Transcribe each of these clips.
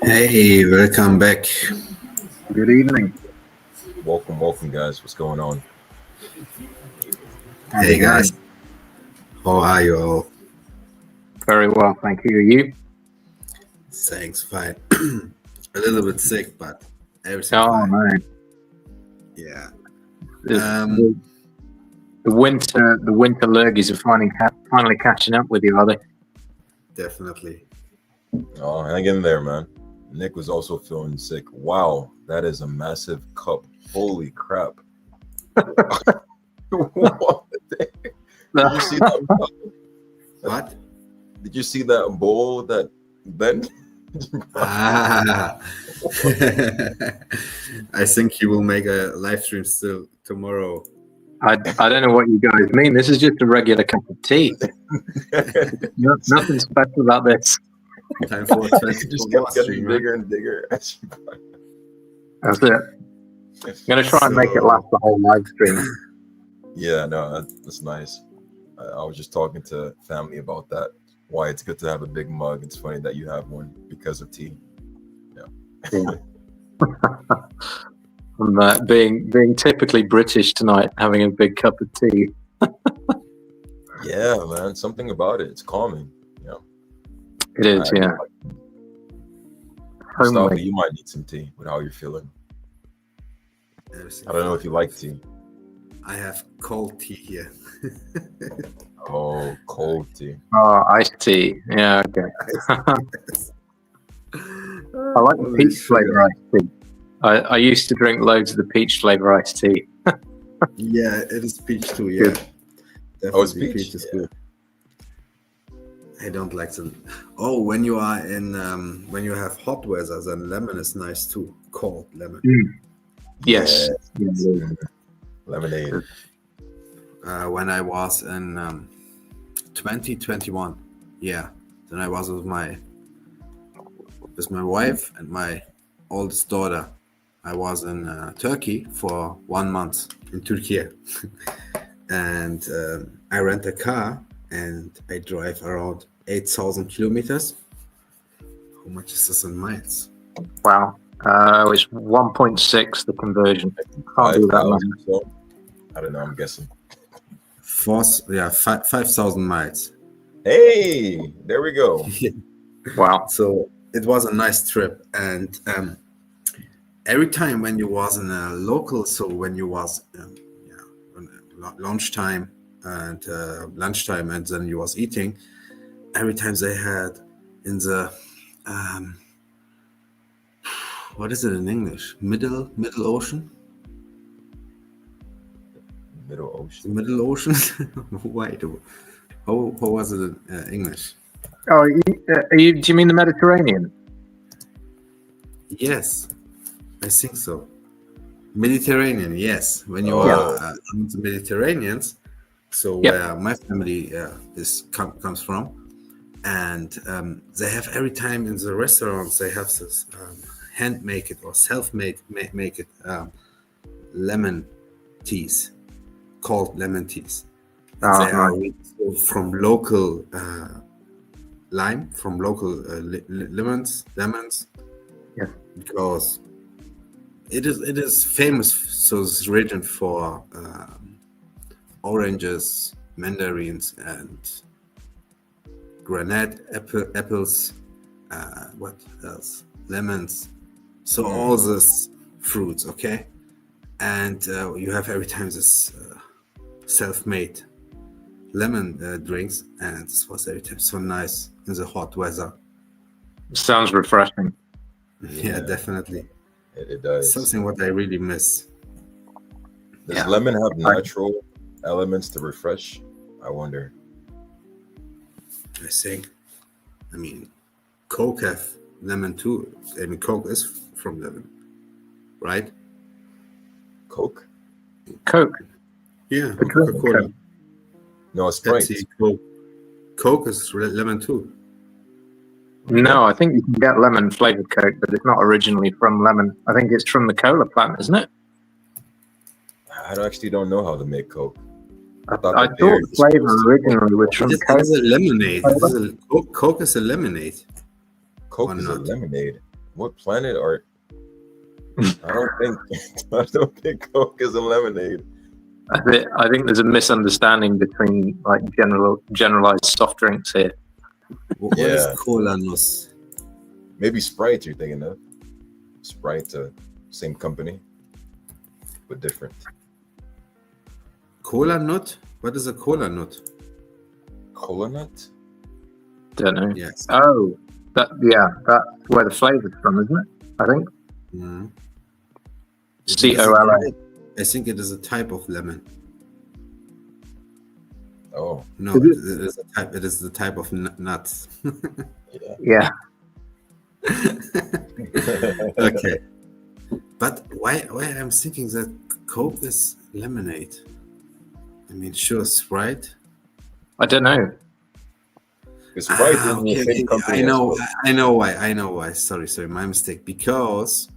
Hey, welcome back. Good evening. Welcome, guys. What's going on? How's Hey it going? guys, how are you all? Very well, thank you. You? Thanks, fine. A little bit sick, but everything Oh fine. no, Yeah. the winter lurgies are finally catching up with you, are they? Definitely. Oh, hang in there, man. Nick was also feeling sick. Wow, that is a massive cup. Holy crap. What? Did you see that? What? Did you see that bowl that Ben? Ah. I think you will make a live stream still tomorrow. I don't know what you guys mean. This is just a regular cup of tea. Nothing special about this. Time for a It just kept 24 getting stream, bigger and bigger. That's it. I'm gonna try and make it last the whole live stream. Yeah, no, that's nice. I was just talking to family about that. Why it's good to have a big mug. It's funny that you have one because of tea. Yeah. I'm being typically British tonight, having a big cup of tea. Yeah, man, something about it. It's calming. Yeah, It is, yeah. Mustafa, Homely. you might need some tea with how you're feeling. Everything I don't know if you like fine. tea. I have cold tea here. Oh, cold tea. Oh, iced tea. Yeah, okay. I like the peach flavor iced tea. I used to drink loads of the peach flavor iced tea. Yeah, it is peach too. Yeah, definitely. Oh, it's peach? is Yeah. good. I don't like the. Oh, when you are in when you have hot weather, then lemon is nice too. Cold lemon. Yes. Lemonade. When I was in 2021, yeah, then I was with my wife and my oldest daughter. I was in Turkey for 1 month in Turkey, and I rent a car and I drive around 8,000 kilometers. How much is this in miles? Wow. It's 1.6 the conversion. Can't do that much. 5,000 or so. I don't know. I'm guessing. 5,000 miles. Hey, there we go. Wow. So it was a nice trip, and every time when you was in a local, so when you was lunchtime and then you was eating, every time they had in the what is it in English? Middle Ocean? Middle Ocean. Middle Ocean? Wait, how was it in English? Oh, do you mean the Mediterranean? Yes, I think so. Mediterranean, yes. When you are in the Mediterraneans, so where my family comes from, and they have every time in the restaurants they have this hand make it or self-made make it lemon teas called lemon teas. They are from local lime, from local lemons, because it is famous. So this region for oranges, mandarins, and granate apples. What else? Lemons. So all these fruits, okay. And you have every time this self-made lemon drinks, and this was every time so nice in the hot weather. Sounds refreshing. Yeah, definitely. It does. Something what I really miss. Does lemon have natural elements to refresh? I wonder. I think. I mean, Coke have lemon too. I mean, Coke is from lemon, right? Coke? Yeah, Coca-Cola. Coke. No, Sprite. Pepsi, Coke. Coke is lemon too. No, I think you can get lemon flavored Coke, but it's not originally from lemon. I think it's from the cola plant, isn't it? I actually don't know how to make Coke. I thought the flavor originally was from It Coke. is a lemonade. Coke is a lemonade. Coke is a lemonade. What planet are? I don't think Coke is a lemonade. I think there's a misunderstanding between like generalized soft drinks here. What is cola nus? Maybe Sprite you're thinking of. Sprite, same company, but different. Cola nut? What is a cola nut? Cola nut? Don't know. Yes. Oh, that's where the flavor's from, isn't it? I think. Mm-hmm. COLA. I think it is a type of lemon. Oh. No, it is a type. It is the type of nuts. Yeah. Okay. But why I'm thinking that Coke is lemonade? I mean, sure, Sprite. I don't know. Sprite is the same company. I know why. Sorry, my mistake. Because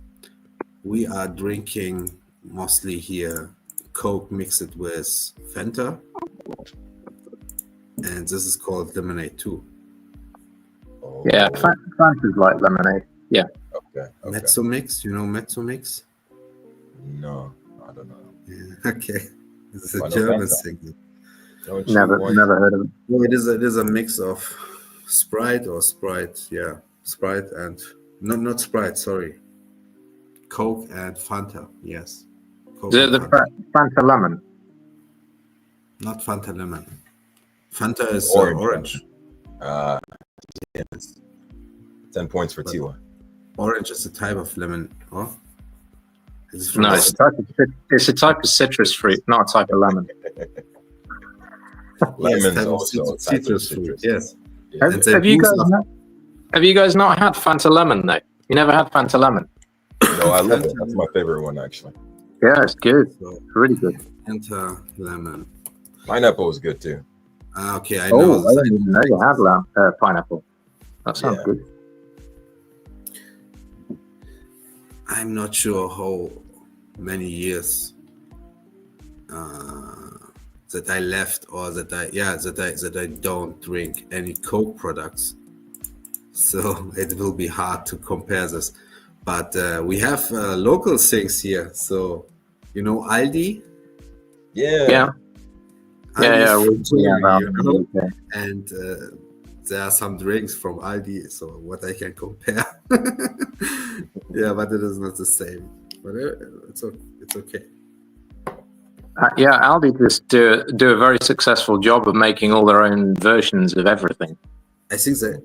we are drinking mostly here Coke mixed with Fanta, and this is called lemonade too. Oh. Yeah, Fanta's like lemonade. Yeah. Okay. Mezzo mix, you know Mezzo mix? No, I don't know. Yeah, okay, this is a German thing. Never heard of it. No, it is a mix of Sprite, yeah, Sprite and not Sprite. Sorry, Coke and Fanta. Yes, Coke The Fanta lemon. Not Fanta lemon. Fanta is orange. Yes. 10 points for Tiwa. Orange is a type of lemon. Oh, no, it's a type of citrus fruit, not a type of lemon. Lemons yes, also citrus fruit. Yes. Yeah. Have you guys not had Fanta lemon though? You never had Fanta lemon? No, I love it. That's my favorite one actually. Yeah, it's good. It's really good. Fanta lemon. Pineapple is good too. Okay, I know. I didn't even know you had pineapple. That sounds good. I'm not sure how many years that I left, or that I don't drink any Coke products. So it will be hard to compare this. But we have local things here. So you know Aldi? Yeah. And there are some drinks from Aldi, so what I can compare. Yeah, but it is not the same. But it's okay. Aldi just do a very successful job of making all their own versions of everything. I think that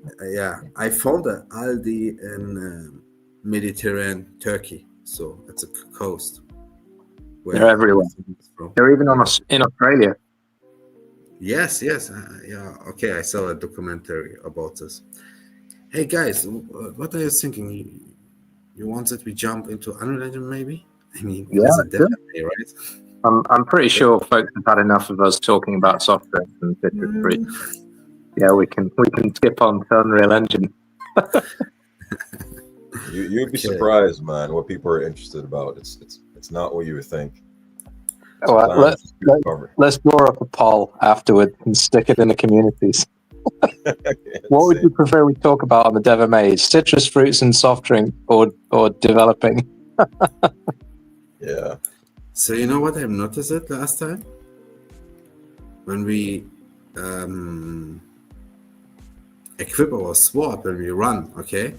I found an Aldi in Mediterranean Turkey, so it's a coast. They're everywhere. They're even in Australia. Yes. Okay, I saw a documentary about this. Hey guys, what are you thinking? You want that we jump into Unreal Engine maybe? I mean, it is a DevMA, right? I'm pretty sure folks have had enough of us talking about software and citrus fruit. Yeah, we can skip on to Unreal Engine. You'd be surprised, man, what people are interested about. It's not what you would think. Well, let's draw up a poll afterward and stick it in the communities. What would you prefer we talk about on the DevMA? Citrus fruits and soft drink, or developing? Yeah. So you know what I noticed it last time? When we equip our sword, when we run, okay?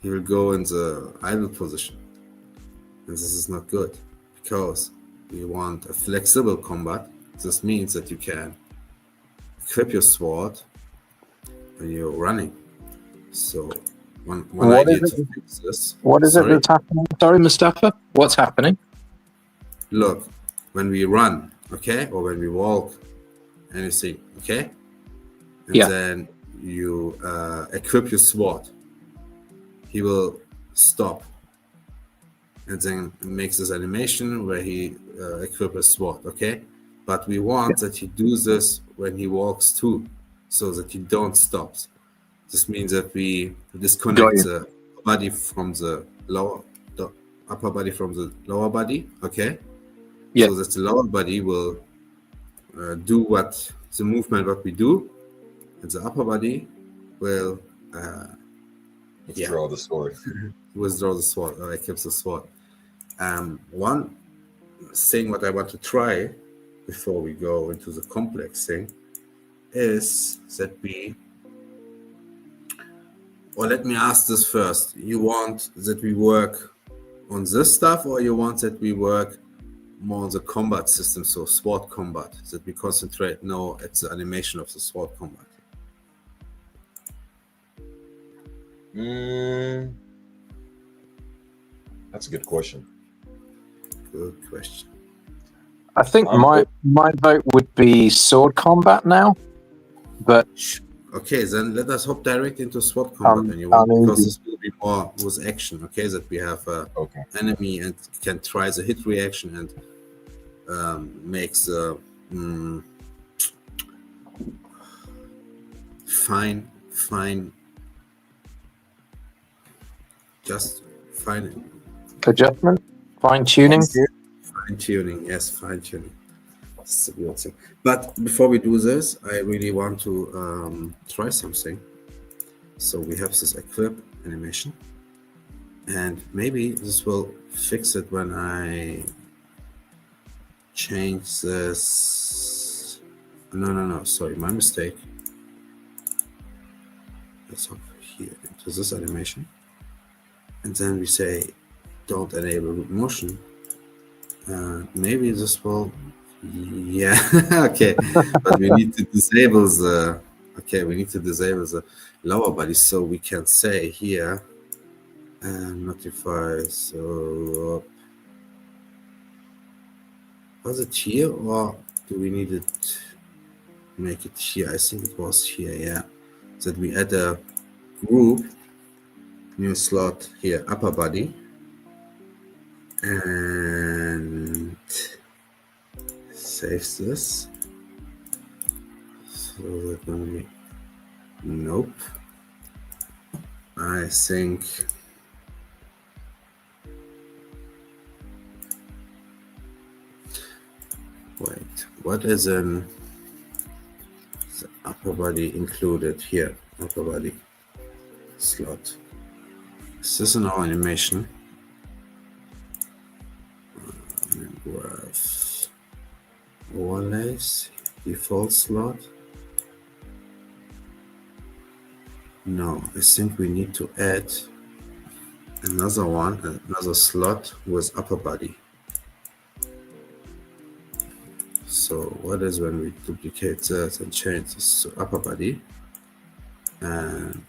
He will go in the idle position. And this is not good, because we want a flexible combat. This means that you can equip your sword when you're running. So one idea to fix this. What is it that's happening? Sorry, Mustafa. What's happening? Look, when we run, okay, or when we walk, anything, okay, and then you equip your sword, he will stop, and then makes this animation where he equips a sword, okay? But we want that he do this when he walks too, so that he don't stop. This means that we disconnect the body from the upper body from the lower body, okay? so that the lower body will do what the movement what we do, and the upper body will withdraw the sword. Withdraw the sword, or keeps the sword. One thing what I want to try before we go into the complex thing is that let me ask this first. You want that we work on this stuff, or you want that we work more on the combat system, so sword combat, that we concentrate now at the animation of the sword combat? That's a good question. Good question. I think my vote would be sword combat now, but okay, then let us hop direct into sword combat because this will be more with action. Okay, that we have enemy and can try the hit reaction and makes the fine adjustment, fine tuning. Yes, fine tuning. That's a good thing. But before we do this, I really want to try something. So we have this equip animation, and maybe this will fix it when I change this. No, sorry, my mistake. Let's hop here into this animation, and then we say don't enable root motion. Maybe this will, okay, but we need to disable the lower body, so we can say here notify. So was it here, or do we need it? Make it here. I think it was here. Yeah, that we add a group, new slot here, upper body, and save this. So that when we nope, I think wait, what is the upper body included here? Upper body slot. Is this in our animation? Graph overlays, default slot. No, I think we need to add another slot with upper body. So what is when we duplicate this and change this to upper body and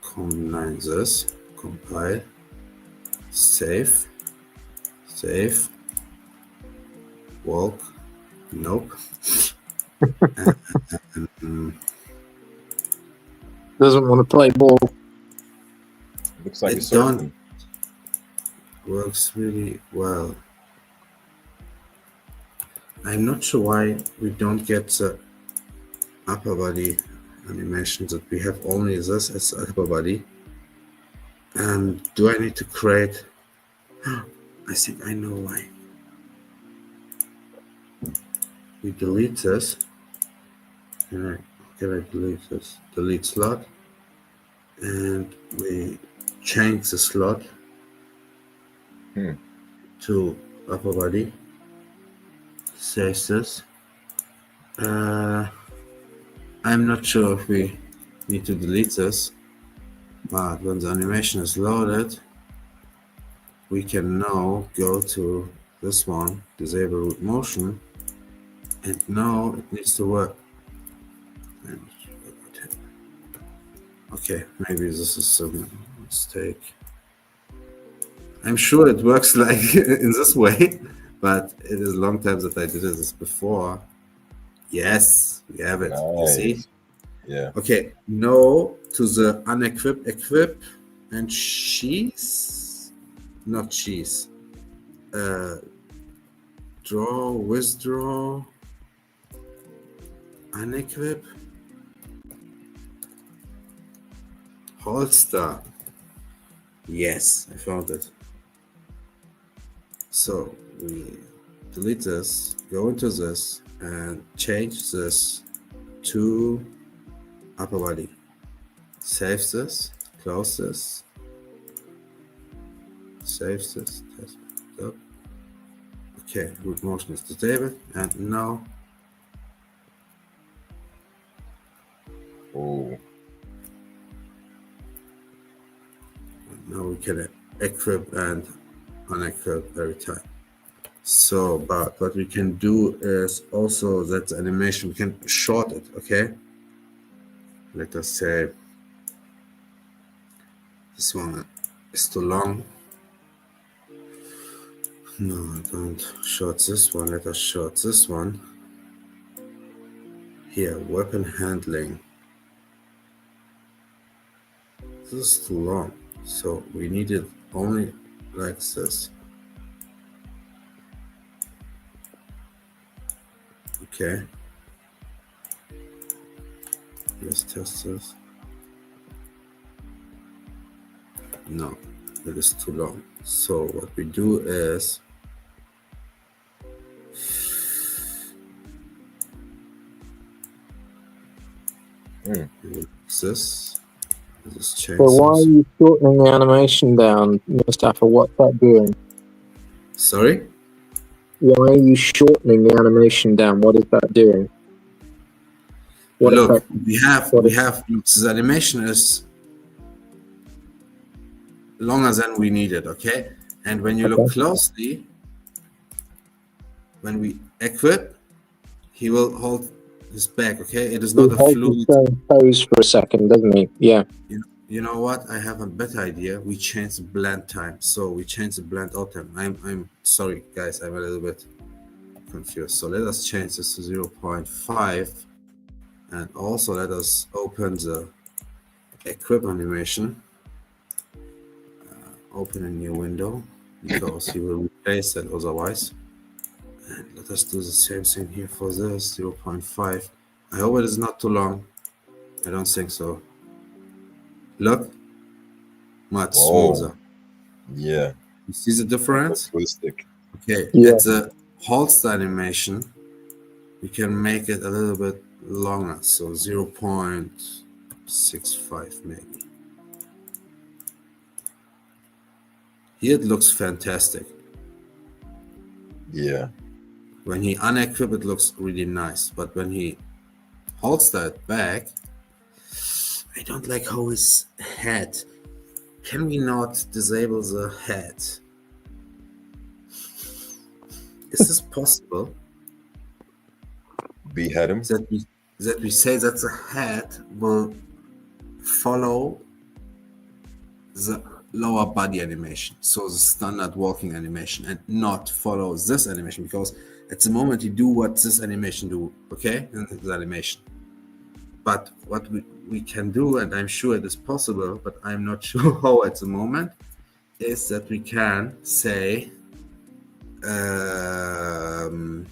combine this, compile, save, walk, nope. Doesn't want to play ball. Looks like it don't works really well. I'm not sure why we don't get the upper body animation, that we have only this as upper body. And do I need to create? I think I know why. We delete this. Can I delete this? Delete slot. And we change the slot to upper body. Save this. I'm not sure if we need to delete this, but when the animation is loaded, we can now go to this one, disable root motion, and now it needs to work. Okay, maybe this is a mistake. I'm sure it works like in this way, but it is a long time that I did this before. Yes, we have it. Nice. You see? Yeah. Okay, no to the unequip, equip, and cheese. Not cheese. Draw, withdraw, unequip, holster. Yes, I found it. So we delete this, go into this, and change this to upper body. Save this, close this, save this, test it up. Okay, root motion is disabled, and now. Oh. Now we can equip and unequip every time. So, but what we can do is also that animation, we can short it, okay? Let us say this one is too long. No, don't short this one. Let us short this one. Here, weapon handling. This is too long. So we need it only like this. Okay. Let's test this. No, it is too long. So what we do is this. This change. So why are you shortening the animation down, Mustafa? What's that doing? Sorry? Why are you shortening the animation down? What is that doing? What Look, effect? we have this animation is longer than we need it, okay? And when you look closely, when we equip, he will hold his back, okay? It is not a fluid. He holds the same pose for a second, doesn't he? Yeah. You know what? I have a better idea. We change the blend time. So we change the blend out time. I'm sorry, guys. I'm a little bit confused. So let us change this to 0.5. And also let us open the equip animation. Open a new window because he will replace it otherwise. And let us do the same thing here for this 0.5. I hope it is not too long. I don't think so. Look, much smoother. Yeah. You see the difference? Realistic. Okay. Yeah. At the holster animation, we can make it a little bit longer. So 0.65 maybe. Here it looks fantastic. Yeah. When he unequip, it looks really nice. But when he holster it back, I don't like how his head. Can we not disable the head? Is this possible? Behead him? That we say that the head will follow the lower body animation, so the standard walking animation, and not follow this animation, because at the moment you do what this animation do, okay, in the animation. But what we can do, and I'm sure it is possible, but I'm not sure how at the moment, is that we can say that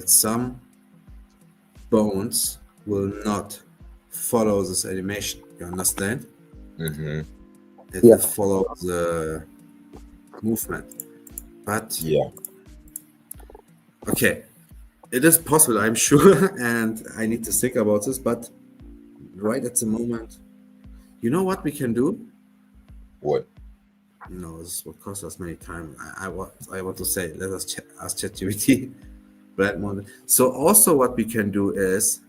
some bones will not follow this animation. You understand? Mm-hmm. It will follow the movement. But yeah. Okay. It is possible, I'm sure, and I need to think about this, but right at the moment, you know what we can do? What? No, this will cost us many time. I want to say, let us ask ChatGPT. So also what we can do is,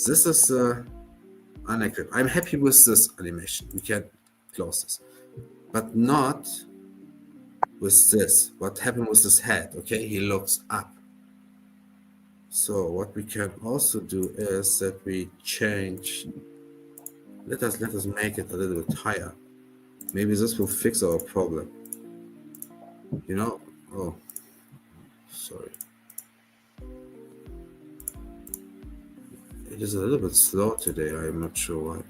this is unequip. I'm happy with this animation. We can close this, but not with this. What happened with this head? Okay, he looks up. So what we can also do is that we change. Let us make it a little bit higher. Maybe this will fix our problem. You know? Oh, sorry. It is a little bit slow today. I'm not sure why.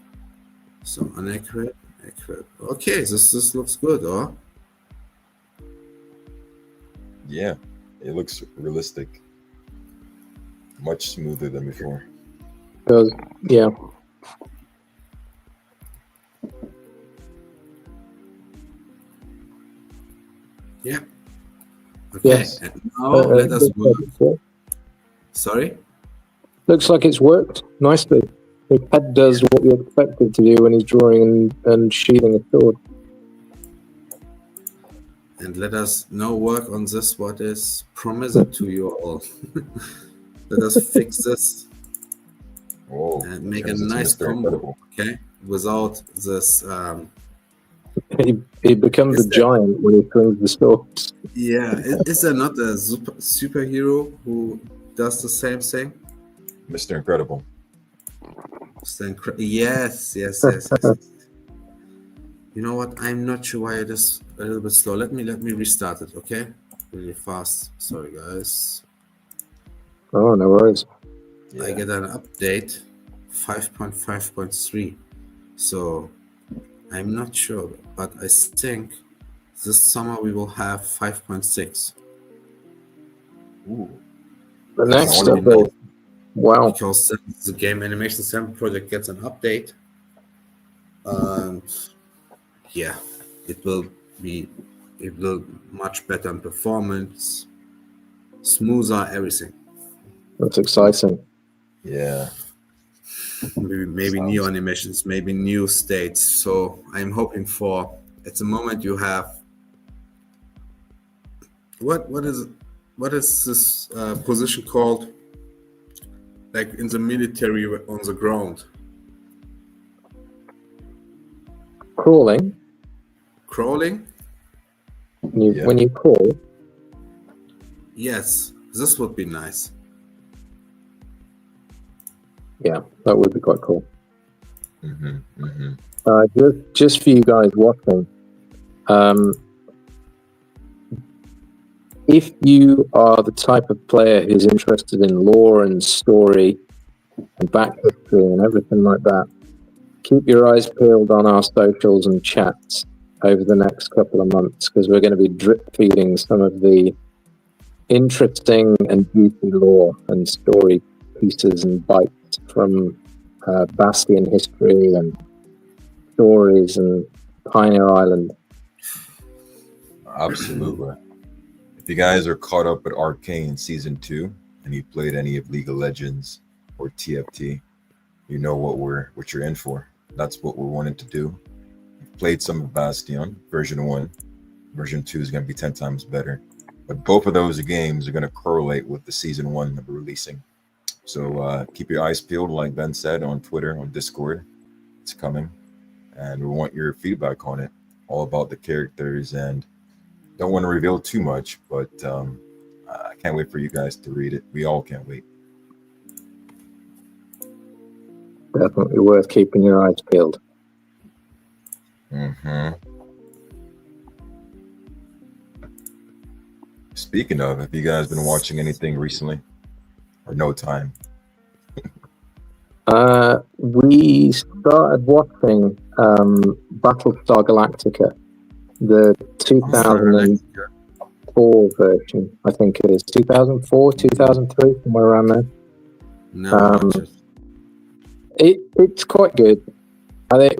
So unequip, equip. Okay, this looks good, huh? Yeah, it looks realistic. Much smoother than before. Yeah. Yeah. Okay, Yes. and now let us work. Sorry? Looks like it's worked nicely. The head does what you expect it to do when he's drawing and sheathing a sword. And let us now work on this, what is promised to you all. Let us fix this and make a nice combo, okay? Without this... He becomes a giant when he swings the swords. Yeah, is there not a superhero who does the same thing? Mr. Incredible. Yes. You know what? I'm not sure why it is a little bit slow. Let me restart it, okay? Really fast. Sorry, guys. Oh, no worries. Yeah. I get an update, 5.5.3. So I'm not sure, but I think this summer we will have 5.6. Ooh. The next update. Wow. Because the game animation sample project gets an update. And yeah, it will much better in performance, smoother, everything. That's exciting. Yeah. Maybe new animations, maybe new states. So I'm hoping for, at the moment you have, what is this position called? Like in the military on the ground. Crawling? When you crawl? Yes, this would be nice. Yeah, that would be quite cool. Mm-hmm, mm-hmm. Just for you guys watching, if you are the type of player who's interested in lore and story and back history and everything like that, keep your eyes peeled on our socials and chats over the next couple of months, because we're going to be drip feeding some of the interesting and juicy lore and story pieces and bites from Bastion history and stories and Pioneer Island. Absolutely. If you guys are caught up with Arcane Season 2 and you played any of League of Legends or TFT, you know what you're in for. That's what we're wanting to do. We've played some of Bastion, version 1. Version 2 is going to be 10 times better. But both of those games are going to correlate with the Season 1 that we're releasing. So keep your eyes peeled, like Ben said, on Twitter, on Discord. It's coming. And we want your feedback on it, all about the characters. And don't want to reveal too much, but I can't wait for you guys to read it. We all can't wait. Definitely worth keeping your eyes peeled. Mm-hmm. Speaking of, have you guys been watching anything recently? Or no time? We started watching Battlestar Galactica, the 2004 version, I think it is. 2004, 2003, somewhere around there. No, it's quite good. I think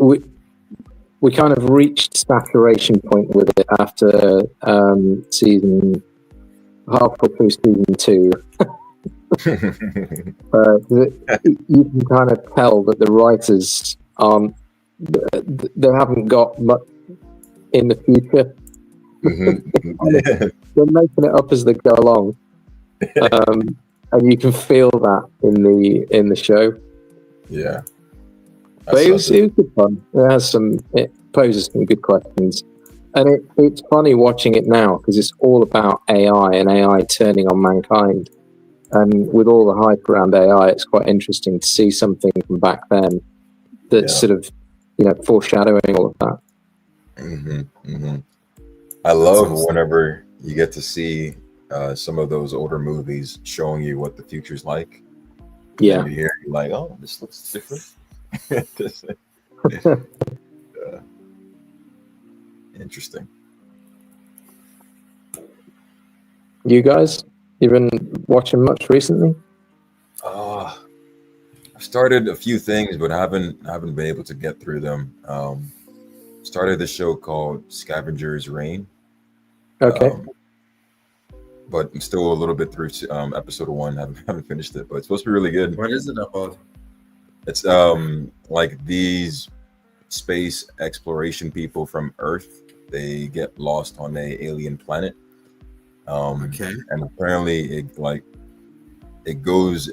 we kind of reached saturation point with it after halfway through season 2. You can kind of tell that the writers they haven't got much in the future. They're making it up as they go along, and you can feel that in the show. Yeah, but it was good fun. It poses some good questions, and it's funny watching it now because it's all about AI and AI turning on mankind. And with all the hype around AI, it's quite interesting to see something from back then that's sort of, foreshadowing all of that. Mm-hmm, mm-hmm. I love whenever you get to see some of those older movies showing you what the future's like. Yeah. And you're like, oh, this looks different. Interesting. You guys? You've been watching much recently? I've started a few things, but I haven't been able to get through them. Started this show called Scavenger's Reign. Okay. but I'm still a little bit through episode 1. Haven't finished it, but it's supposed to be really good. What is it about? It's like these space exploration people from Earth. They get lost on a alien planet. Okay. And apparently it goes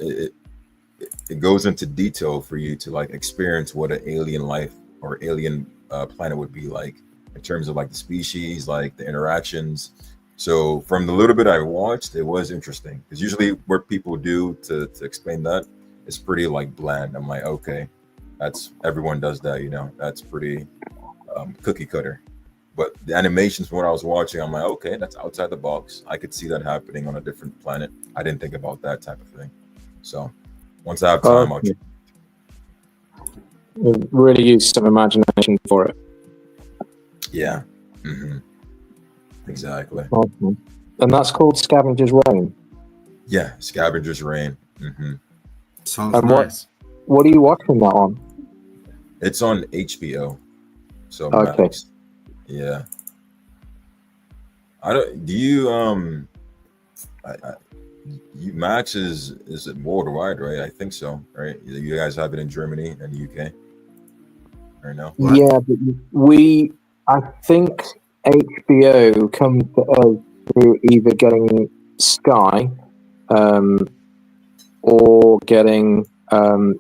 into detail for you to like experience what an alien life or alien planet would be like in terms of like the species, like the interactions. So from the little bit I watched, it was interesting because usually what people do to explain that is pretty like bland. I'm like, okay, that's everyone does that, you know, that's pretty cookie cutter. But the animations from what I was watching, I'm like, okay, that's outside the box. I could see that happening on a different planet. I didn't think about that type of thing. So once I have time, I'll really use some imagination for it. Yeah. Mm-hmm. Exactly. Awesome. And that's called Scavenger's Reign. Yeah, Scavenger's Reign. Mm-hmm. Sounds and nice. What are you watching that on? It's on HBO. So okay. Max. Yeah. I don't. Do you you Max is it worldwide, right? I think so, right? You guys have it in Germany and UK, right now. What? Yeah, but I think HBO comes to us through either getting Sky, or getting.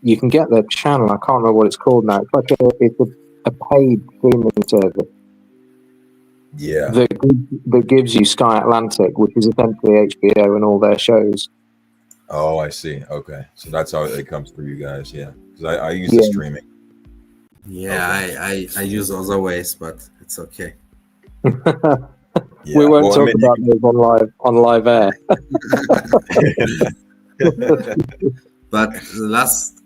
You can get their channel. I can't remember what it's called now. It's like a paid streaming service. Yeah. That gives you Sky Atlantic, which is essentially HBO and all their shows. Oh, I see. Okay, so that's how it comes through you guys. Yeah, because I use the streaming. Yeah, okay. I use other ways, but it's okay. Yeah. We won't talk about those on live air. But the last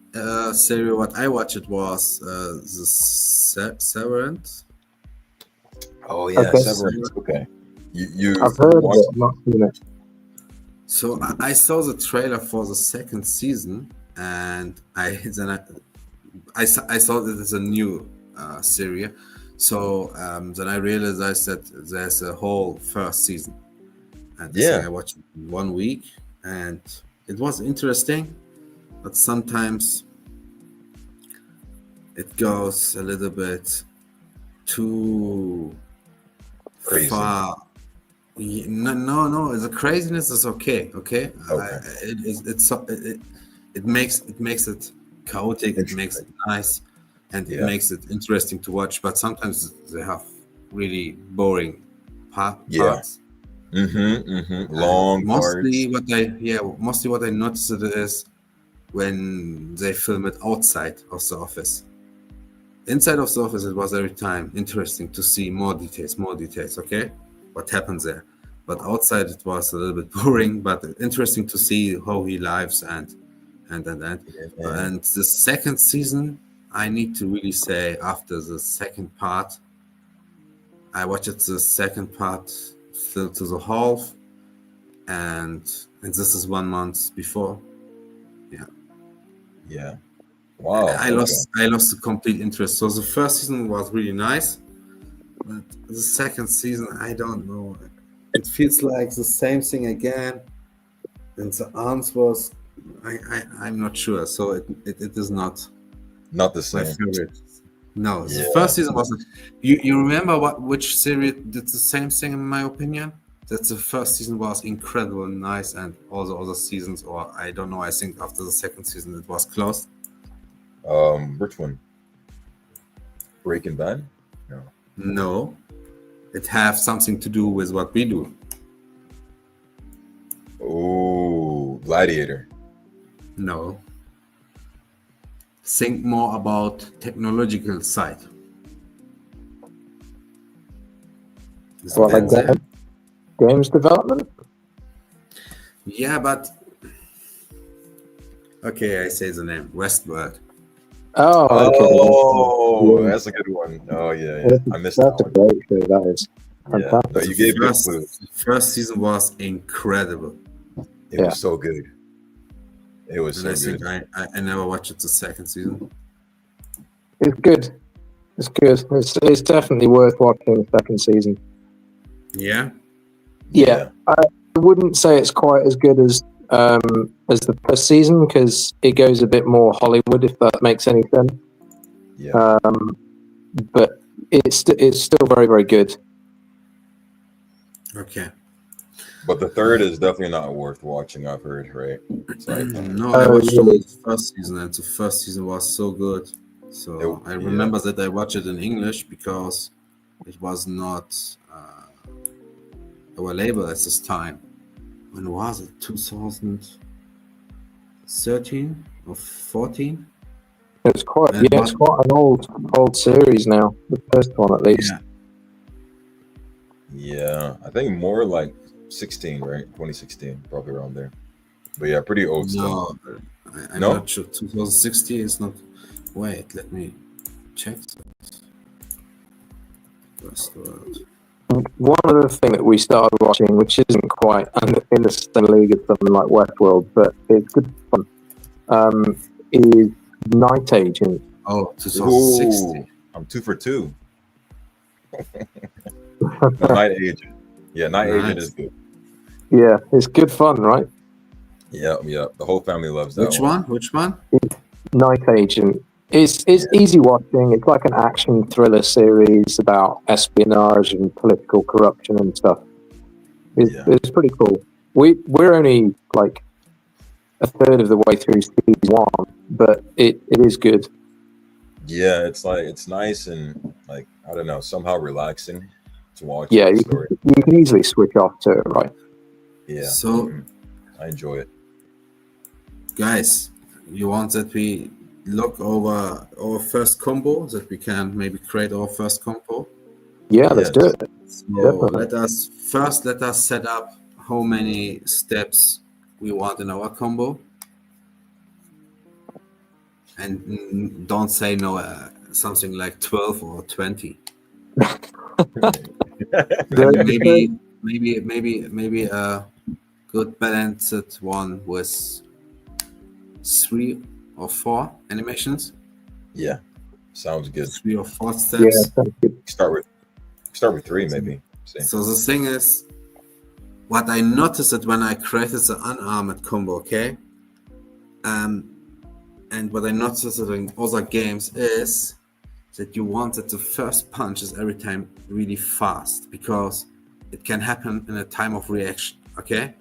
series what I watched was the Severance. Oh yeah, okay. Severance. Okay, I've heard of it, I've not seen it. So I saw the trailer for the second season, and I saw that it's a new series. So then I realized that there's a whole first season, and I watched it in 1 week, and it was interesting, but sometimes it goes a little bit too crazy. Far. No, the craziness is okay. It makes it chaotic, it makes it nice, and it makes it interesting to watch, but sometimes they have really boring parts. Long mostly what I noticed is when they film it outside of the office. Inside of the office, it was every time interesting to see more details, okay? What happens there. But outside, it was a little bit boring, but interesting to see how he lives and. And the second season, I need to really say, after the second part, I watched the second part still to the half, and this is 1 month before. Yeah. Wow. I lost the complete interest. So the first season was really nice, but the second season, I don't know. It feels like the same thing again, and the answer was, I'm not sure. So it is not the same. My favorite. No, the first season was. You remember which series did the same thing? In my opinion, that the first season was incredible and nice, and all the other seasons, or I don't know. I think after the second season it was closed. Which one? Breaking Bad? No, it have something to do with what we do. Oh, Gladiator. No. Think more about technological side. What, like that? Games development? Yeah, but okay, I say the name. Westworld. Oh, okay. Oh, that's a good one. Oh yeah. I missed that. That's a great show. That is fantastic. No, you gave the first season was incredible. It was so good. It was and so good. I never watched the second season. It's good. It's good. It's definitely worth watching the second season. Yeah. Yeah. wouldn't say it's quite as good as the first season because it goes a bit more Hollywood, if that makes any sense. Yeah. But it's still very, very good. Okay. But the third is definitely not worth watching, I've heard, right? It's like, No, I watched only the first season, and the first season was so good. So I remember that I watched it in English because it was not available at this time. When was it? 2013 or 14? It's quite it's quite an old series now. The first one, at least. Yeah, I think more like 16, right? 2016, probably around there. But yeah, pretty old stuff. I'm not sure. 2016 is not. Wait, let me check. Westworld. One other thing that we started watching, which isn't quite in the same league as something like Westworld, but it's good fun, is Night Agent. Oh, 2016. Ooh, I'm 2 for 2. Night Agent. Yeah, Night Agent is good. Yeah, it's good fun, right? Yeah. The whole family loves that. Which one? Night Agent. It's easy watching. It's like an action thriller series about espionage and political corruption and stuff. It's pretty cool. We're only like a third of the way through season 1, but it is good. Yeah, it's like it's nice and like I don't know, somehow relaxing to watch. Yeah, you can easily switch off to it, right? Yeah. So I enjoy it. Guys, you want that we look over our first combo, that we can maybe create our first combo? Yeah, let's do it. So let us set up how many steps we want in our combo, and don't say no something like 12 or 20. maybe a good balanced one with 3 or 4 animations. Yeah, sounds good. 3 or 4 steps. Yeah, sounds good. Start with 3 maybe. So the thing is, what I noticed that when I created the unarmored combo, okay, and what I noticed in other games is that you want that the first punch is every time really fast, because it can happen in a time of reaction, okay?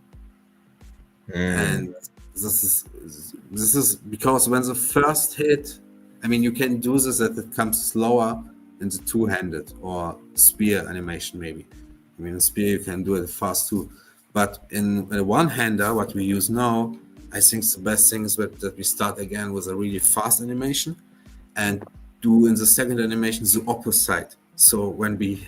And this is because when the first hit, I mean, you can do this that it comes slower in the two-handed or spear animation maybe. I mean, in spear you can do it fast too, but in a one-hander, what we use now, I think the best thing is that we start again with a really fast animation and do in the second animation the opposite. So when we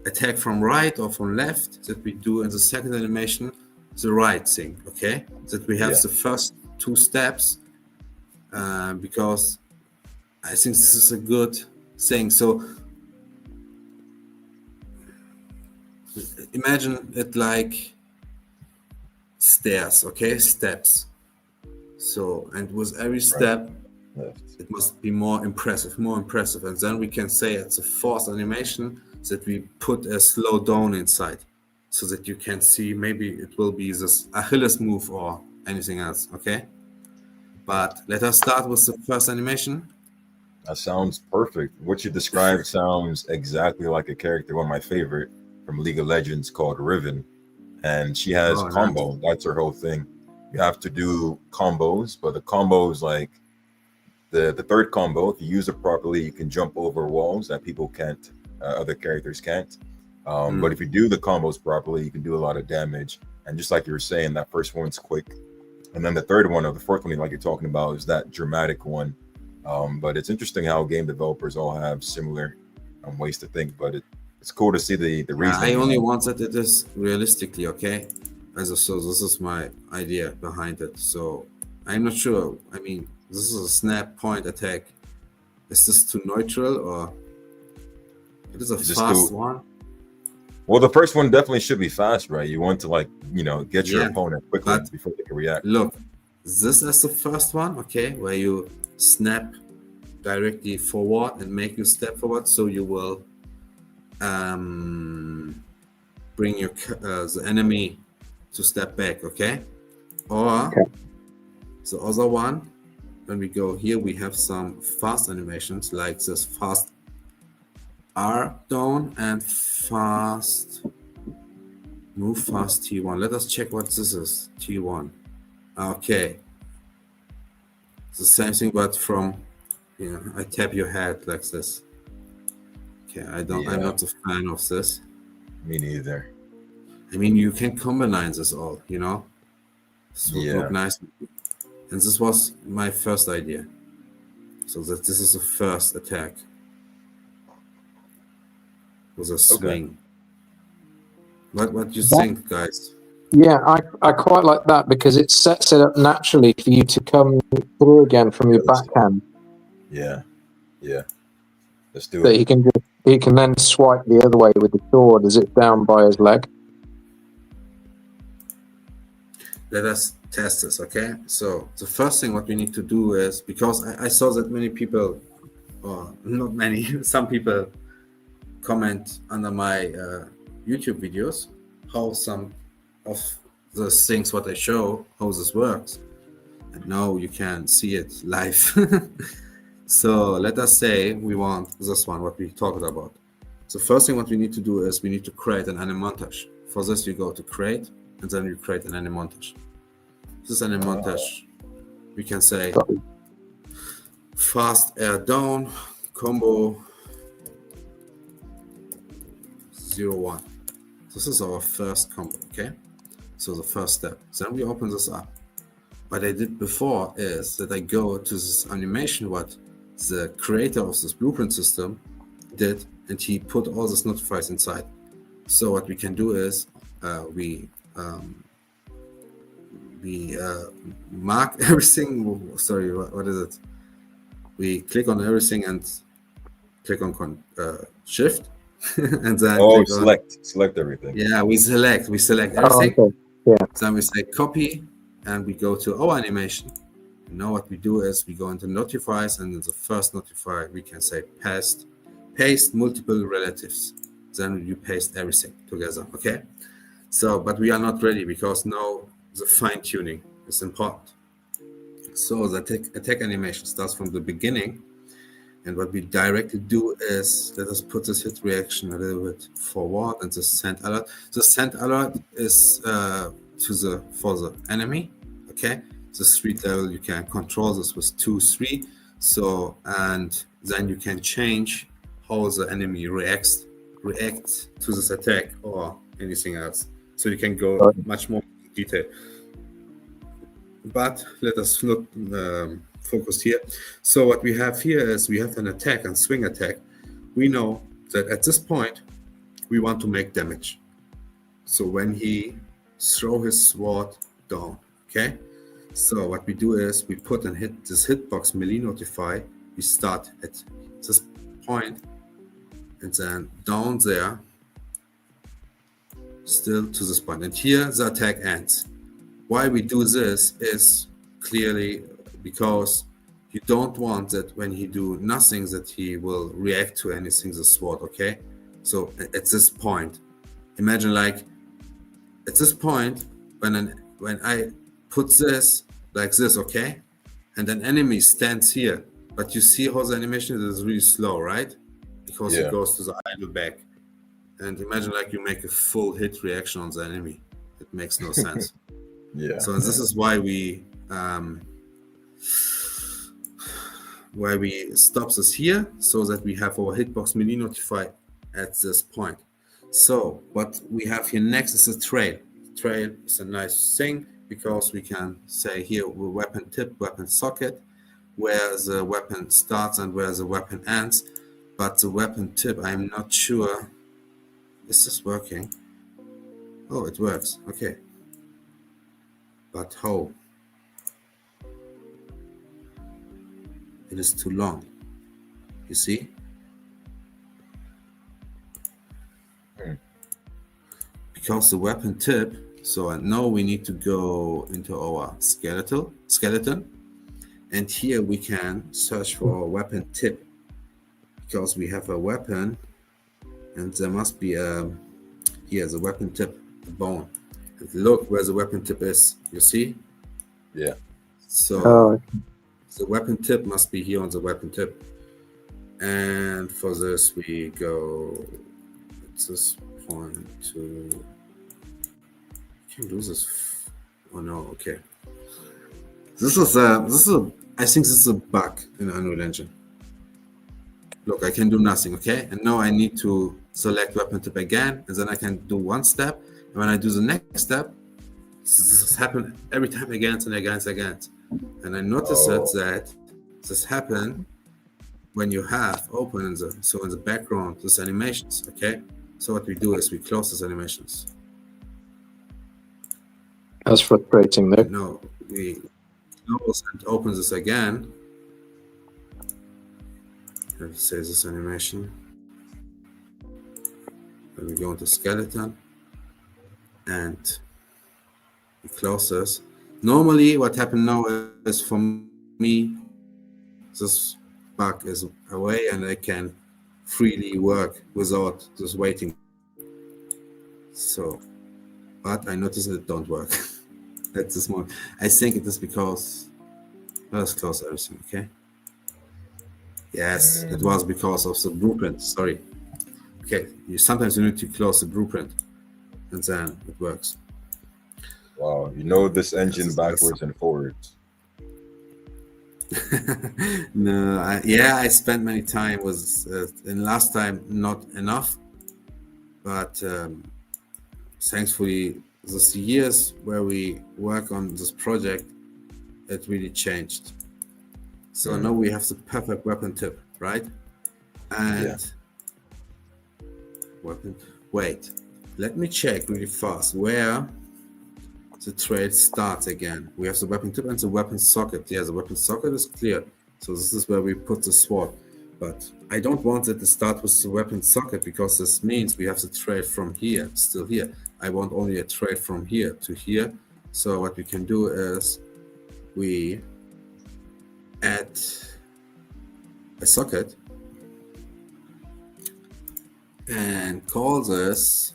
attack from right or from left, that we do in the second animation the right thing, okay? That we have the first 2 steps, because I think this is a good thing. So imagine it like stairs, okay? Steps. So, and with every step, it must be more impressive. And then we can say it's a fourth animation that we put a slow down inside, so that you can see maybe it will be this Achilles move or anything else, okay? But let us start with the first animation. That sounds perfect. What you described sounds exactly like a character, one of my favorite from League of Legends, called Riven. And she has combo. Nice. That's her whole thing. You have to do combos, but the combos, like the third combo, if you use it properly, you can jump over walls that people can't, other characters can't. But if you do the combos properly, you can do a lot of damage. And just like you were saying, that first one's quick. And then the third one, or the fourth one, like you're talking about, is that dramatic one. But it's interesting how game developers all have similar ways to think. But it's cool to see the reason. I only want that it is realistically, okay? So this is my idea behind it. So I'm not sure. I mean, this is a snap point attack. Is this too neutral, or it is a fast one? Well, the first one definitely should be fast, right? You want to, like, get your opponent quickly before they can react. Look, this is the first one, okay, where you snap directly forward and make you step forward, so you will bring your the enemy to step back, okay? Or the other one, when we go here, we have some fast animations like this fast R down and fast move fast T1. Let us check what this is. T1. Okay. It's the same thing, but from I tap your head like this. Okay, I'm not a fan of this. Me neither. I mean, you can combine this all, This would look nice. And this was my first idea. So that this is the first attack. With a swing. Okay. What do you think, guys? Yeah, I quite like that because it sets it up naturally for you to come through again from your backhand. Yeah. Let's do it. He can then swipe the other way with the sword as it's down by his leg. Let us test this, okay? So the first thing what we need to do is, because I saw that many people, or not many, some people comment under my YouTube videos how some of the things what I show, how this works. And now you can see it live. So let us say we want this one, what we talked about. So first thing what we need to do is we need to create an anim montage. For this you go to create, and then you create an anim montage. This anim montage, we can say fast air down, combo 0-1. This is our first combo, okay? So the first step. Then we open this up. What I did before is that I go to this animation what the creator of this blueprint system did, and he put all this notifiers inside. So what we can do is we mark everything. Sorry, what is it? We click on everything and click on shift, and then select everything. Yeah, we select everything. Okay. Yeah. Then we say copy, and we go to our animation. And now what we do is we go into notifiers, and in the first notifier we can say paste multiple relatives. Then you paste everything together, okay? So, but we are not ready because now the fine tuning is important. So the attack animation starts from the beginning, and what we directly do is let us put this hit reaction a little bit forward, and the send alert. The send alert is for the enemy, okay? The street level you can control this with 2-3. So, and then you can change how the enemy react to this attack or anything else. So you can go much more in detail. But let us not focus here. So what we have here is we have an attack and swing attack. We know that at this point we want to make damage. So when he throw his sword down, okay? So what we do is we put and hit this hitbox melee notify. We start at this point and then down there, still to this point. And here the attack ends. Why we do this is clearly because you don't want that when he do nothing that he will react to anything the sword, okay? So at this point, imagine like at this point when I put this like this, okay? And an enemy stands here, but you see how the animation is really slow, right? Because it goes to the idle back. And imagine like you make a full hit reaction on the enemy. It makes no sense. Yeah. So this is why we stop this here, so that we have our hitbox melee notify at this point. So what we have here next is a trail. Trail is a nice thing because we can say here weapon tip, weapon socket, where the weapon starts and where the weapon ends. But the weapon tip, I'm not sure. Is this working? Oh, it works. Okay. But how? It is too long. You see? Because the weapon tip, so now we need to go into our skeleton, and here we can search for a weapon tip, because we have a weapon, and there must be here's a weapon tip, the bone, Look where the weapon tip is. You see? Yeah. So the weapon tip must be here on the weapon tip. And for this, we go at this point to. I can do this. Oh no! Okay. This is a. I think this is a bug in Unreal Engine. Look, I can do nothing. Okay, and now I need to select weapon tip again, and then I can do one step. And when I do the next step, this happens every time again and again and again. And I noticed that this happens when you have open in the background these animations. Okay, so what we do is we close these animations. That's frustrating, though. No, we close and open this again. Let's say this animation. Then we go into skeleton and we close this. Normally, what happened now is for me, this bug is away and I can freely work without just waiting. So, but I noticed it don't work. That's this moment. I think it is because let's close everything, okay? Yes, it was because of the blueprint. Sorry. Okay, sometimes you need to close the blueprint, and then it works. Wow, you know this engine backwards and forwards. No, I spent many time was in last time not enough, but thankfully these years where we work on this project, it really changed. So now we have the perfect weapon tip, right? And weapon. Wait, let me check really fast where the trail starts again. We have the weapon tip and the weapon socket. Yeah, the weapon socket is clear. So this is where we put the sword. But I don't want it to start with the weapon socket because this means we have the trail from here, still here. I want only a trail from here to here. So what we can do is we add a socket and call this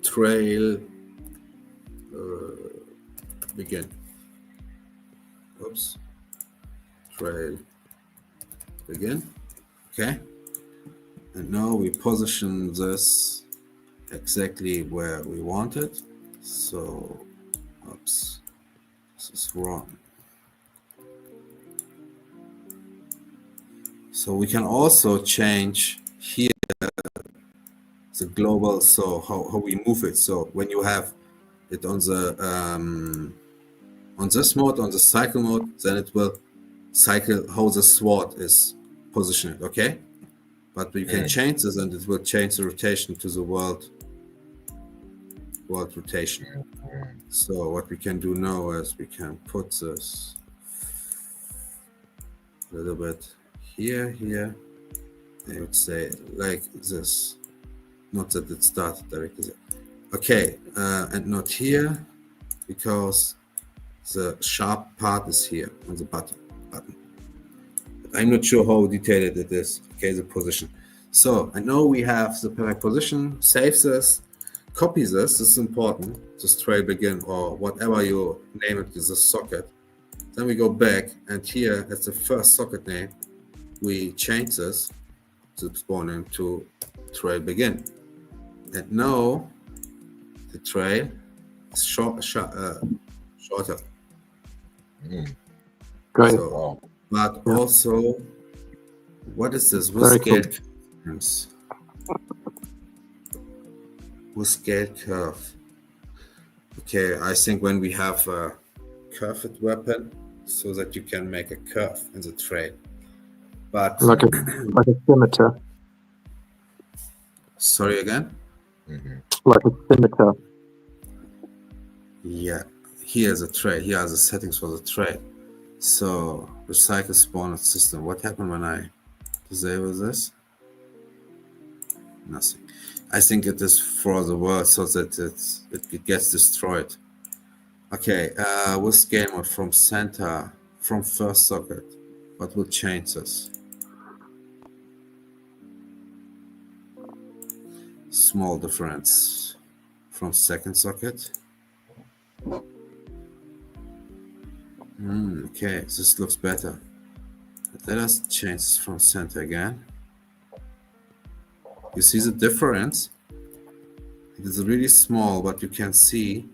trail begin. Oops. Trail begin. Okay. And now we position this exactly where we want it. So, oops, this is wrong. So we can also change here the global, so how we move it. So when you have it on the on this mode, on the cycle mode, then it will cycle how the sword is positioned, okay? But we can change this and it will change the rotation to the world rotation. So what we can do now is we can put this a little bit here, I would say like this. Not that it started directly there. Okay, and not here because the sharp part is here on the button. I'm not sure how detailed it is. Okay, the position. So I know we have the perfect position. Save this, copy this. This is important. Just trail begin or whatever you name it is a socket. Then we go back and here as the first socket name, we change this to spawn name to trail begin. And now the trail is shorter. Great. So, but also, what is this? With scale curves. With scale curve. Okay, I think when we have a curved weapon, so that you can make a curve in the trail. But like a scimitar. Sorry again? Like a scimitar. Yeah, here's a trail. Here are the settings for the trail. So recycle spawner system. What happened when I disable this? Nothing. I think it is for the world so that it gets destroyed. Okay, with scale mode from center, from first socket. What will change this? Small difference from second socket. Okay, this looks better. But let us change this from center again. You see the difference? It is really small, but you can see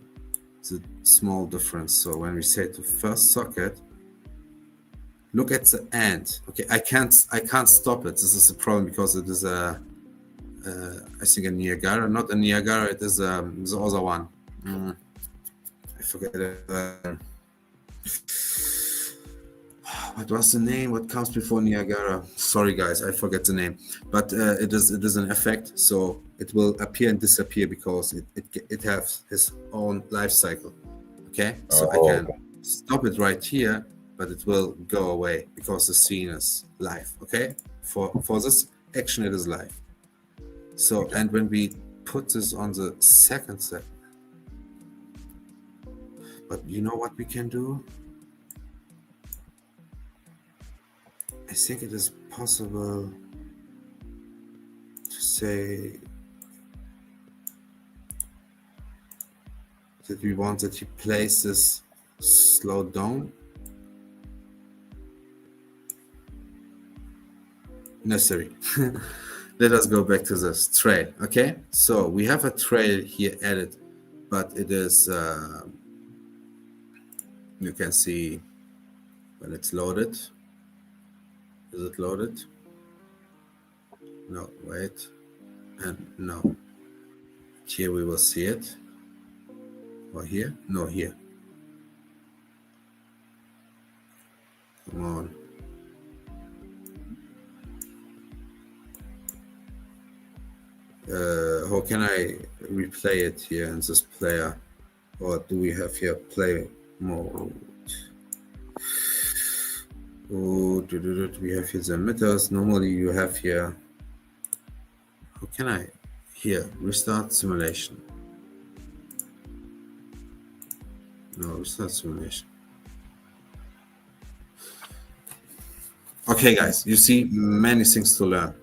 the small difference. So when we say to first socket, look at the end. Okay, I can't stop it. This is a problem because it is a I think a Niagara, not a Niagara. It is the other one. I forget it. What was the name? What comes before Niagara? Sorry, guys, I forget the name. But it is an effect, so it will appear and disappear because it has its own life cycle. Okay, so I can stop it right here, but it will go away because the scene is live. Okay, for this action, it is live. So, and when we put this on the second set, but you know what we can do? I think it is possible to say that we want that he plays this slowed down. Necessary. Let us go back to this trail. Okay, so we have a trail here added, but it is you can see when it's loaded. Is it loaded? No, wait, and no. Here we will see it. Or here? No, here. Come on. How can I replay it here in this player? Or do we have here play mode? Oh, we have here the emitters. Normally you have here. How can I? Here, restart simulation. No, restart simulation. Okay, guys, you see many things to learn.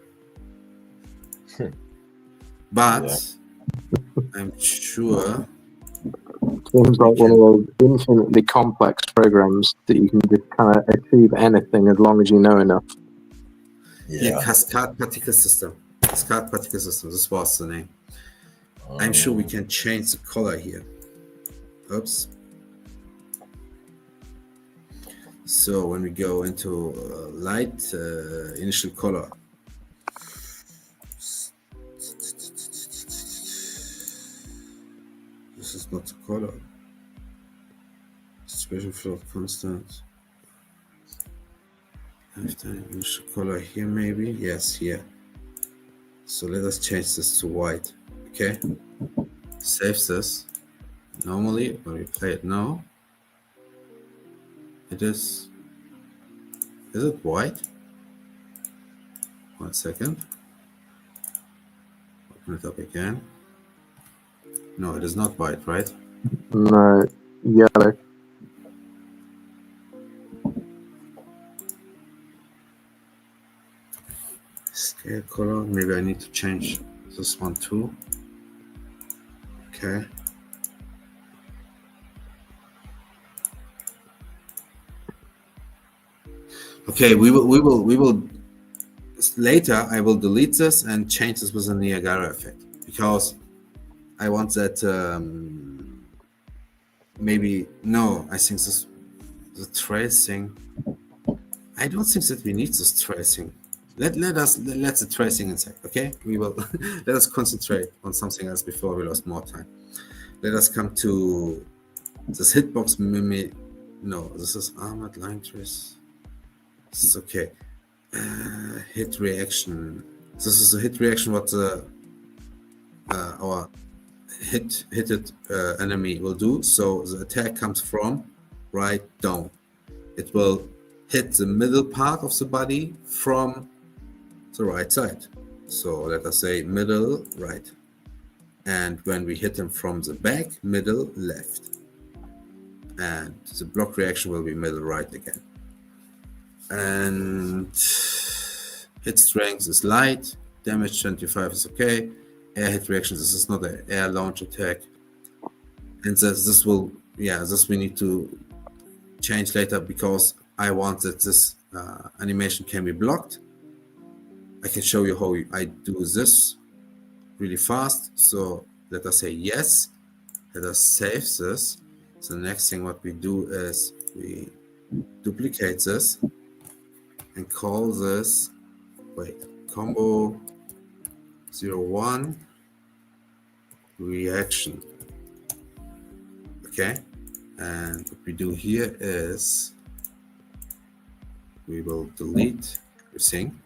But I'm sure. Seems like one of those infinitely complex programs that you can just kind of achieve anything as long as you know enough. Yeah, Cascade Particle System. Cascade Particle System, this was the name. I'm sure we can change the color here. Oops. So when we go into light, initial color. This is not the color. Special field constant. Lifetime initial color here maybe. Yes, here. So let us change this to white. Okay. Save this. Normally when we play it now, it is. Is it white? 1 second. Open it up again. No, it is not white, right? No, yellow. Scale color. Maybe I need to change this one too. Okay. Okay, we will later. I will delete this and change this with a Niagara effect because I want that. Maybe no. I think this the tracing. I don't think that we need this tracing. Let the tracing inside. Okay, we will let us concentrate on something else before we lost more time. Let us come to this hitbox mimic. No, this is armored line trace. This is okay. Hit reaction. This is a hit reaction. What our hit enemy will do. So the attack comes from right down. It will hit the middle part of the body from the right side. So let us say middle right. And when we hit him from the back, middle left. And the block reaction will be middle right again. And hit strength is light, damage 25 is okay. Air hit reaction, this is not an air launch attack. And this will, this we need to change later because I want that this animation can be blocked. I can show you how I do this really fast. So let us say yes. Let us save this. So the next thing what we do is we duplicate this and call this, combo 01 reaction. Okay, and what we do here is we will delete everything,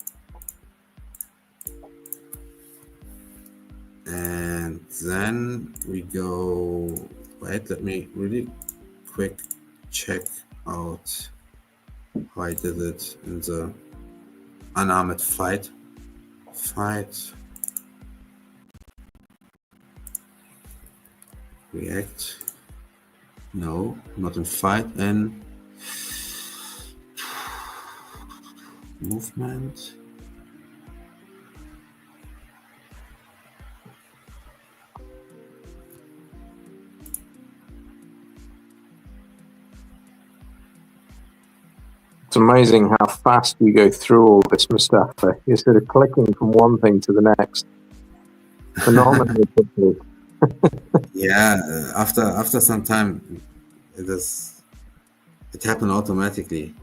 and then we go, let me really quick check out how I did it in the unarmed fight. React. No, not in fight. And movement. It's amazing how fast you go through all this, Mustafa. You're sort of clicking from one thing to the next. Phenomenally quickly. Yeah, after some time, it happened automatically.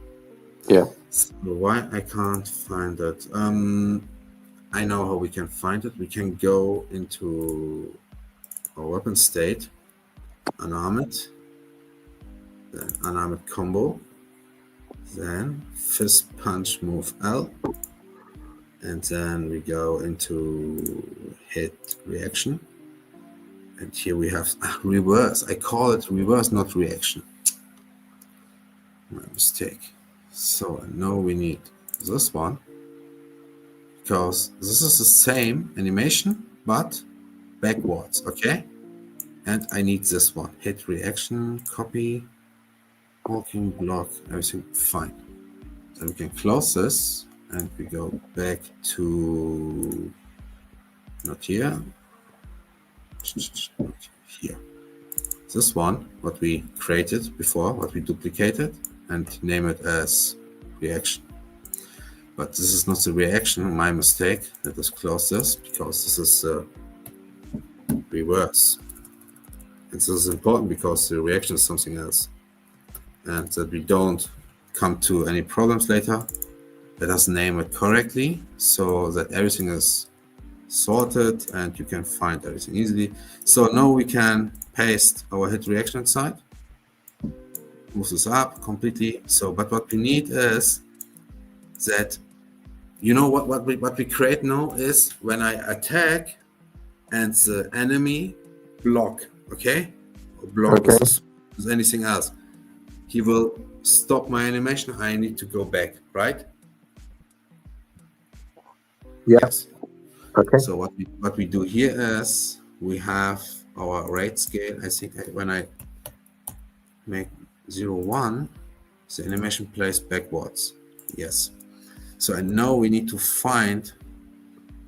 Yeah. So why I can't find it? I know how we can find it. We can go into our weapon state, unarmed, then unarmed combo, then fist punch move L, and then we go into hit reaction. And here we have reverse. I call it reverse, not reaction. My mistake. So now we need this one because this is the same animation but backwards, okay? And I need this one. Hit reaction, copy, walking, block, everything fine. Then we can close this and we go back to not here. Here. This one, what we created before, what we duplicated, and name it as reaction. But this is not the reaction, my mistake. Let us close this because this is reverse. And this is important because the reaction is something else. And that we don't come to any problems later. Let us name it correctly so that everything is sorted and you can find everything easily. So now we can paste our hit reaction inside, move this up completely. So, but what we need is that, what we create now is when I attack and the enemy block, okay? Or block is anything else. He will stop my animation. I need to go back, right? Yes. Okay. So what we do here is we have our rate scale. I think when I make 0, 1, the animation plays backwards. Yes. So I know we need to find.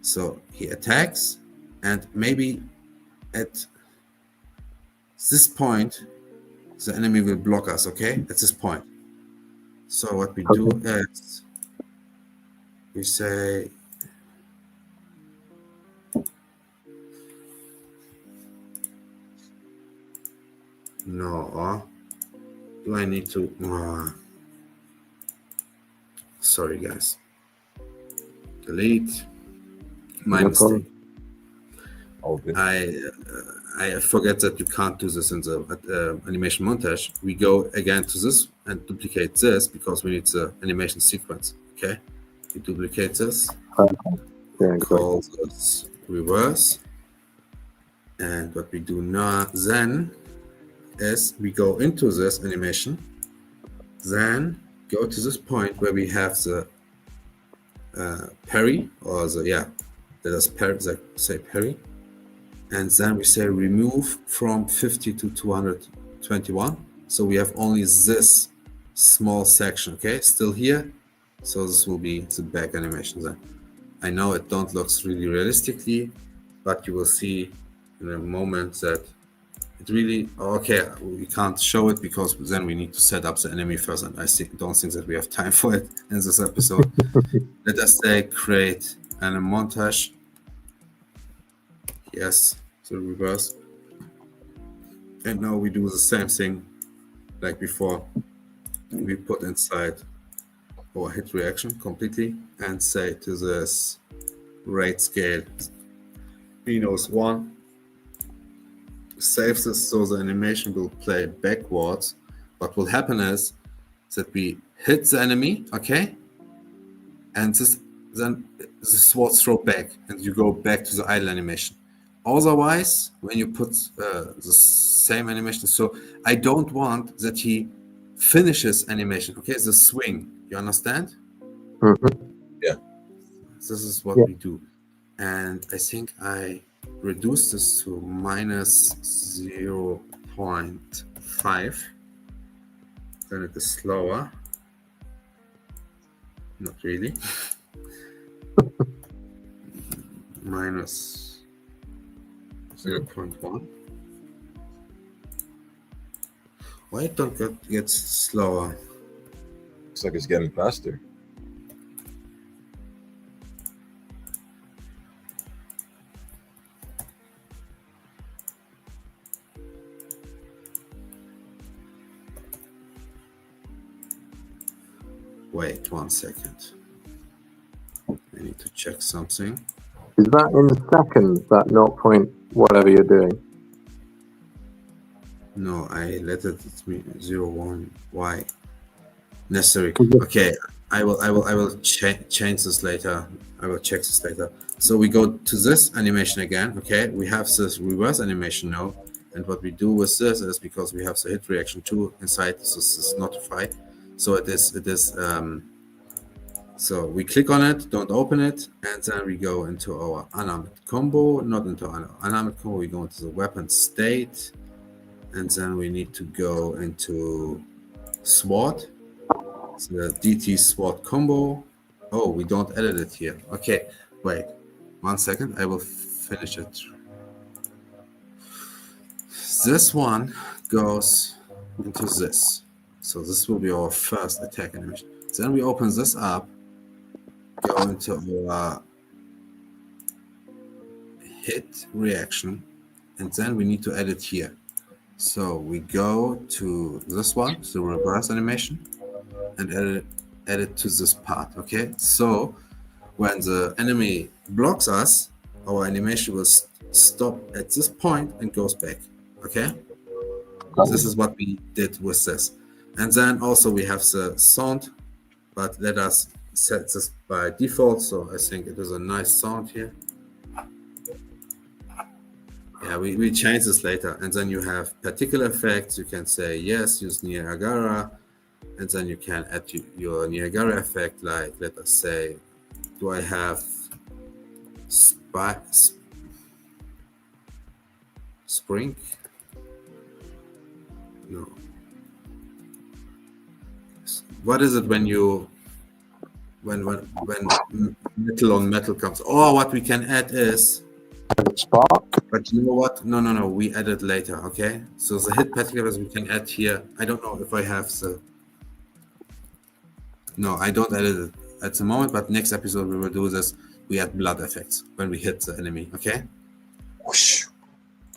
So he attacks, and maybe at this point, the enemy will block us. Okay, at this point. So what we do is we say. No, do I need to? Sorry, guys. Delete. My mistake. All good. I forget that you can't do this in the animation montage. We go again to this and duplicate this because we need the animation sequence. Okay, we duplicate this. Call this reverse. And what we do now then is we go into this animation, then go to this point where we have the parry, or let us say parry, and then we say remove from 50 to 221. So we have only this small section, okay, still here. So this will be the back animation then. I know it don't looks really realistically, but you will see in a moment that it really okay. We can't show it because then we need to set up the enemy first, and I don't think that we have time for it in this episode. Let us say create and a montage. Yes, the reverse. And now we do the same thing like before. We put inside our hit reaction completely and say to this rate scale -1. Saves this so the animation will play backwards. What will happen is that we hit the enemy, okay? And then the sword throw back and you go back to the idle animation. Otherwise, when you put the same animation, so I don't want that he finishes animation, okay? The swing, you understand? Mm-hmm. Yeah. This is what we do. And I think I reduce this to -0.5. Then it is slower. Not really. -0.1. Why it don't get slower? Looks like it's getting faster. Wait 1 second. I need to check something. Is that in seconds, that 0. Whatever you're doing? No, I let it 0.1. Why? Necessary. Okay, I will change this later. I will check this later. So we go to this animation again. Okay, we have this reverse animation now, and what we do with this is because we have the hit reaction too inside. So this is notify. So it is. So we click on it, don't open it, and then we go into our unarmed combo. Not into unarmed combo. We go into the weapon state, and then we need to go into SWAT. So the DT SWAT combo. Oh, we don't edit it here. Okay, wait 1 second. I will finish it. This one goes into this. So this will be our first attack animation. Then we open this up, go into our hit reaction, and then we need to edit here. So we go to this one, the reverse animation, and edit to this part, okay? So when the enemy blocks us, our animation will stop at this point and goes back, okay? This is what we did with this. And then also we have the sound, but let us set this by default. So I think it is a nice sound here. Yeah, we change this later. And then you have particular effects. You can say, yes, use Niagara. And then you can add your Niagara effect. Like, let us say, do I have spring? No. What is it when metal on metal comes? Oh, what we can add is spark. But you know what? No. We add it later. Okay. So the hit particulars we can add here. I don't know if I have the. No, I don't edit it at the moment. But next episode we will do this. We add blood effects when we hit the enemy. Okay. Whoosh.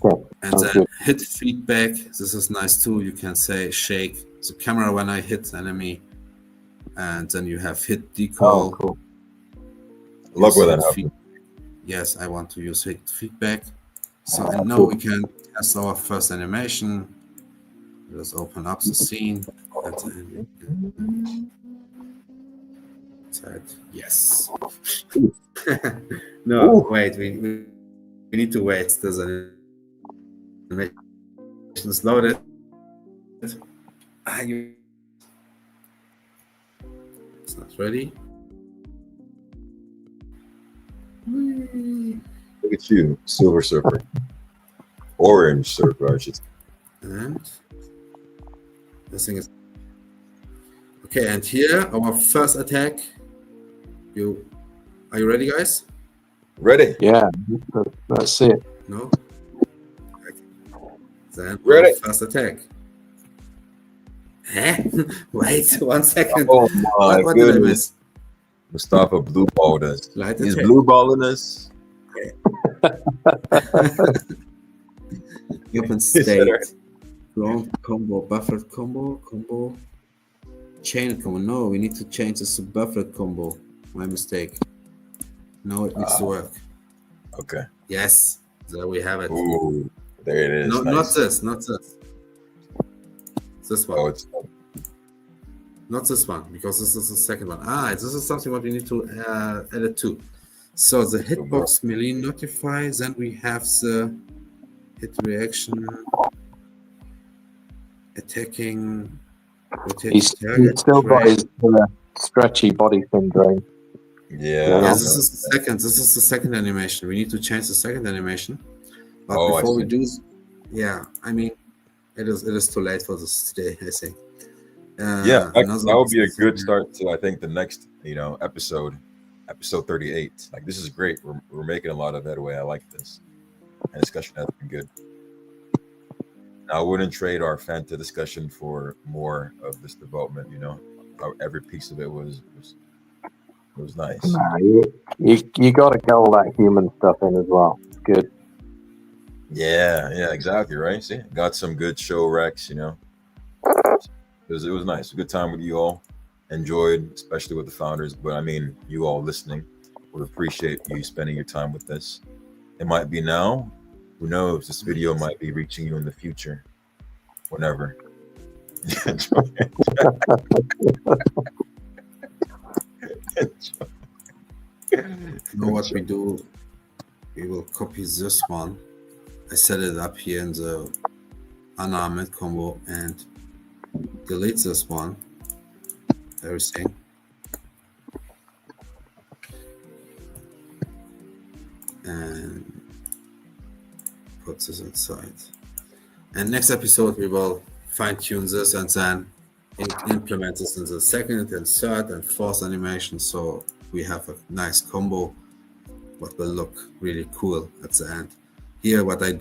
Cool. And then hit feedback. This is nice too. You can say shake the camera when I hit the enemy. And then you have hit decal. Oh, cool. Love where that happened. Yes, I want to use hit feedback. So and now we can test our first animation. Let's open up the scene. Yes. No, wait. We need to wait. There's an animation is loaded. It's not ready. Look at you, Silver Surfer. Orange Surfer, I should say. And this thing is okay. And here, our first attack. Are you ready, guys? Ready? Yeah, let's see it. No. Then Ready. fast attack. Huh? Wait 1 second. Oh my What did I goodness. miss? Mustafa blue balled us. Light He's attack. blue balling us. Open said state. it. Ground combo. Buffered combo. Chain combo. No, we need to change this to buffered combo. My mistake. No, it needs to work. Okay. Yes. There we have it. Ooh, there it is. No, Nice. not this. This one. Oh, it's Not this one, because this is the second one. This is something what we need to add it to. So the hitbox melee notify, then we have the hit reaction, attacking, He's still got his stretchy body syndrome. yeah. This is the second animation. We need to change the second animation. But before we do, I mean, it is too late for this today, I think. That would be a good start to, I think, the next, episode 38. Like, this is great. We're making a lot of headway. I like this. And discussion has been good. I wouldn't trade our Fanta discussion for more of this development. Every piece of it was nice. Nah, you got to get all that human stuff in as well. It's good. Yeah, exactly. Right. See, got some good show wrecks. It was nice. A good time with you all. Enjoyed, especially with the founders. But I mean, you all listening, would appreciate you spending your time with this. It might be now. Who knows? This video might be reaching you in the future. Whenever. You know what we do? We will copy this one. I set it up here in the unarmed combo and delete this one. Everything. And put this inside. And next episode we will fine-tune this and then implement this in the second and third and fourth animation, so we have a nice combo what will look really cool at the end. Here what I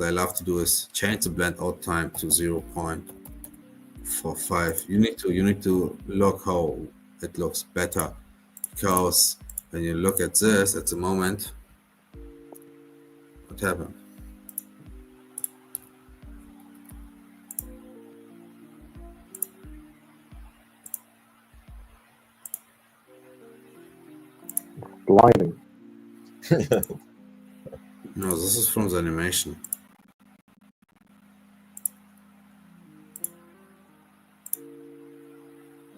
love to do is change the blend out time to 0.45. You need to look how it looks better, because when you look at this at the moment, what happened? Blinding. No, this is from the animation.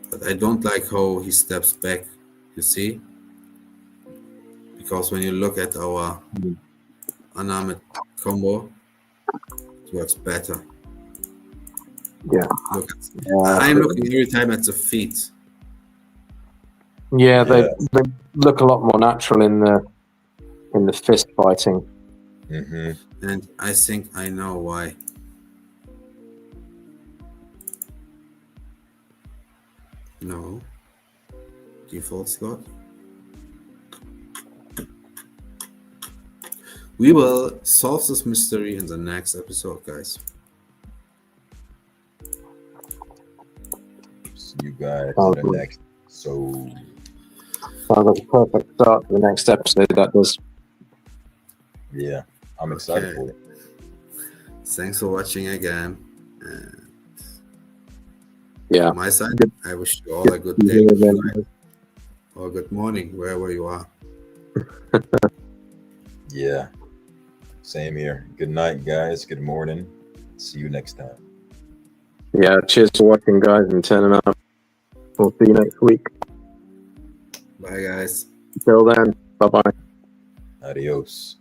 But I don't like how he steps back, you see? Because when you look at our unarmed combo, it works better. Yeah. I'm looking every time at the feet. Yeah, they look a lot more natural in the fist fighting. Mm-hmm. And I think I know why. No. Default slot. We will solve this mystery in the next episode, guys. See you guys in the next episode. Sounds like a perfect start to the next episode, that does. Yeah, I'm excited for it. Thanks for watching again. And yeah. On my side, I wish you all a good day, good night, or good morning, wherever you are. Yeah, same here. Good night, guys. Good morning. See you next time. Yeah, cheers for watching, guys, and turning up. We'll see you next week. Bye, guys. Till then, bye-bye. Adios.